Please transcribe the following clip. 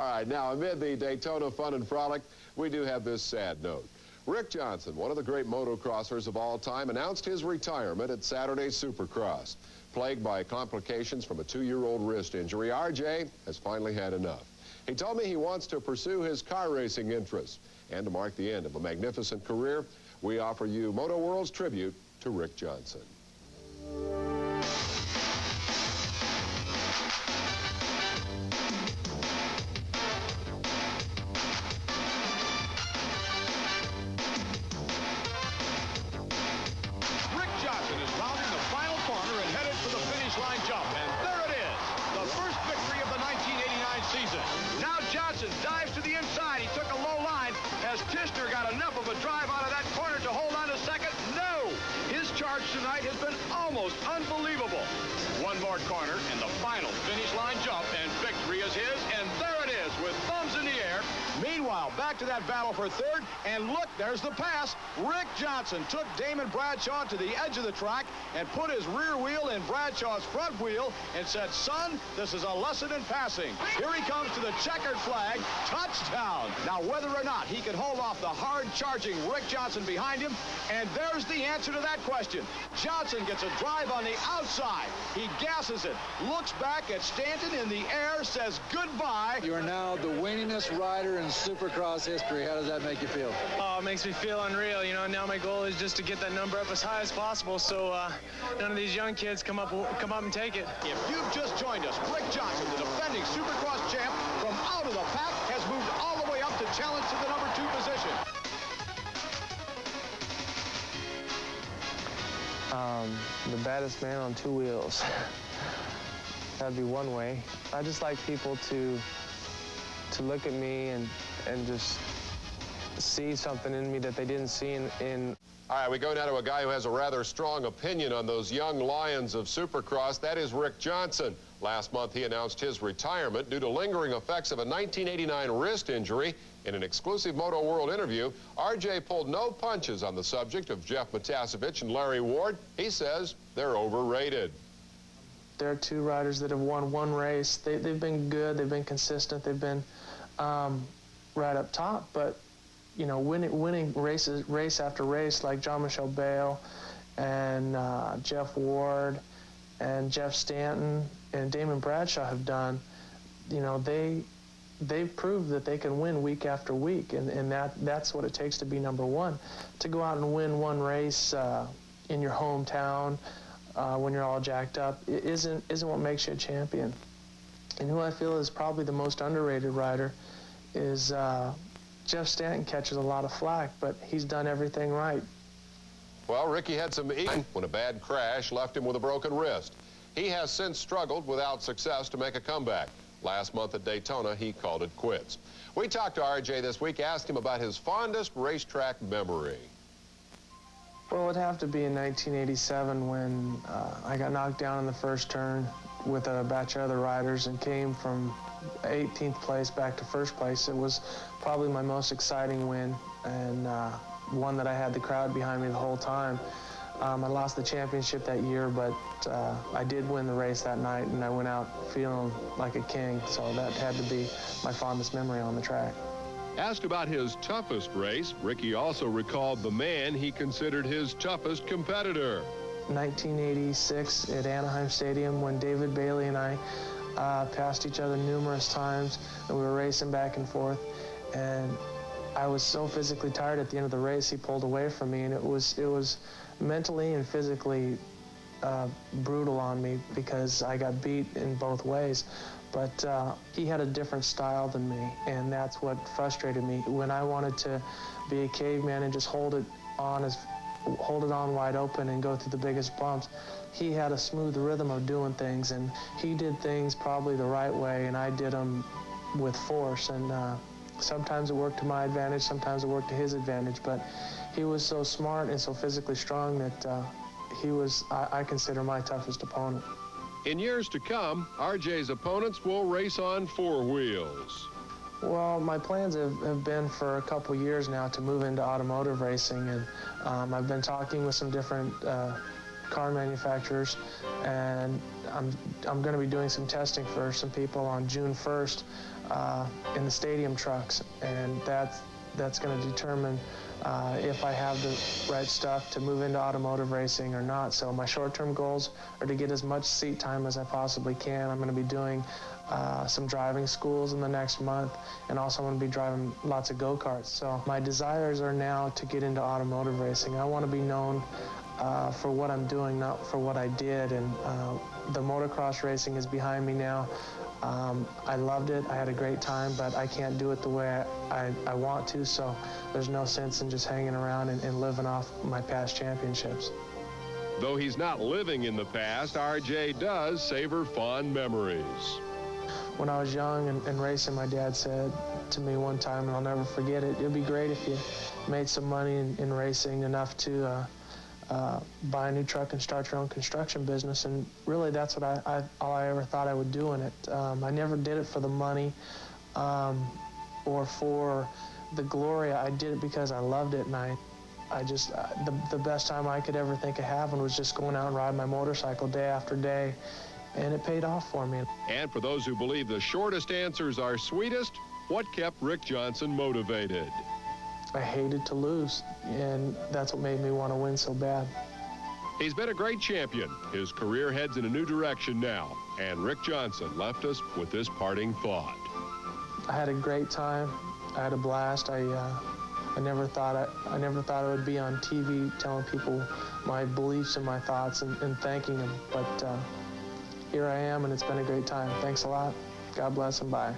right, now amid the Daytona fun and frolic, we do have this sad note. Rick Johnson, one of the great motocrossers of all time, announced his retirement at Saturday's Supercross. Plagued by complications from a 2-year-old wrist injury, RJ has finally had enough. He told me he wants to pursue his car racing interests. And to mark the end of a magnificent career, we offer you Moto World's tribute to Rick Johnson. Line jump, and there it is, the first victory of the 1989 season. Now Johnson dives to the inside. He took a low line. Has Tishner got enough of a drive out of that corner to hold on to second? No! His charge tonight has been almost unbelievable. One more corner, and the final finish line jump, and victory is his, and there it is with thumbs in the air. Meanwhile, back to that battle for third, and look, there's the pass. Rick Johnson took Damon Bradshaw to the edge of the track and put his rear wheel in Bradshaw's front wheel and said, son, this is a lesson in passing. Here he comes to the checkered flag, touchdown. Now, whether or not he could hold off the hard-charging Rick Johnson behind him, and there's the answer to that question. Johnson gets a drive on the outside. He gasses it, looks back at Stanton in the air, says goodbye. You are now the winningest rider in Supercross history. How does that make you feel? Oh, it makes me feel unreal. You know, now my goal is just to get that number up as high as possible, so none of these young kids come up and take it. If you've just joined us, Rick Johnson, the defending Supercross champ from out of the pack, has moved all the way up to challenge to the number 2 position. The baddest man on 2 wheels. That'd be one way. I just like people to look at me and just see something in me that they didn't see in. All right, we go now to a guy who has a rather strong opinion on those young lions of Supercross. That is Rick Johnson. Last month, he announced his retirement due to lingering effects of a 1989 wrist injury. In an exclusive Moto World interview, RJ pulled no punches on the subject of Jeff Matasevich and Larry Ward. He says they're overrated. There are 2 riders that have won 1 race. They've been good. They've been consistent. They've been right up top. But, you know, winning race after race like Jean-Michel Bale and Jeff Ward and Jeff Stanton and Damon Bradshaw have done, you know, they've proved that they can win week after week, and that's what it takes to be number 1. To go out and win 1 race in your hometown when you're all jacked up isn't what makes you a champion. And who I feel is probably the most underrated rider is Jeff Stanton. Catches a lot of flack, but he's done everything right. Well, Ricky had some eating when a bad crash left him with a broken wrist. He has since struggled without success to make a comeback. Last month at Daytona, he called it quits. We talked to RJ this week, asked him about his fondest racetrack memory. Well, it would have to be in 1987 when I got knocked down in the first turn with a batch of other riders and came from 18th place back to first place. It was probably my most exciting win, and one that I had the crowd behind me the whole time. I lost the championship that year, but I did win the race that night, and I went out feeling like a king, so that had to be my fondest memory on the track. Asked about his toughest race, Ricky also recalled the man he considered his toughest competitor. 1986 at Anaheim Stadium, when David Bailey and I passed each other numerous times, and we were racing back and forth, and I was so physically tired at the end of the race, he pulled away from me, and it was mentally and physically brutal on me because I got beat in both ways. But he had a different style than me, and that's what frustrated me. When I wanted to be a caveman and just hold it on wide open and go through the biggest bumps, he had a smooth rhythm of doing things, and he did things probably the right way, and I did them with force. And sometimes it worked to my advantage, sometimes it worked to his advantage, but he was so smart and so physically strong that he was, I consider, my toughest opponent. In years to come, RJ's opponents will race on 4 wheels. Well, my plans have been for a couple years now to move into automotive racing, and I've been talking with some different car manufacturers, and I'm going to be doing some testing for some people on June 1st in the stadium trucks, and that's going to determine if I have the right stuff to move into automotive racing or not. So my short-term goals are to get as much seat time as I possibly can. I'm going to be doing some driving schools in the next month, and also I'm going to be driving lots of go-karts. So my desires are now to get into automotive racing. I want to be known for what I'm doing, not for what I did, and the motocross racing is behind me now. I loved it. I had a great time, but I can't do it the way I want to, so there's no sense in just hanging around and living off my past championships. Though he's not living in the past, RJ does savor fond memories. When I was young and racing, my dad said to me one time, and I'll never forget it, it'd be great if you made some money in racing, enough to buy a new truck and start your own construction business. And really, that's what all I ever thought I would do in it. I never did it for the money or for the glory. I did it because I loved it, and I just the best time I could ever think of having was just going out and riding my motorcycle day after day, and it paid off for me. And for those who believe the shortest answers are sweetest, what kept Rick Johnson motivated? I hated to lose, and that's what made me want to win so bad. He's been a great champion. His career heads in a new direction now, and Rick Johnson left us with this parting thought. I had a great time. I had a blast. I never thought I would be on TV telling people my beliefs and my thoughts and thanking them, but here I am, and it's been a great time. Thanks a lot. God bless, and bye.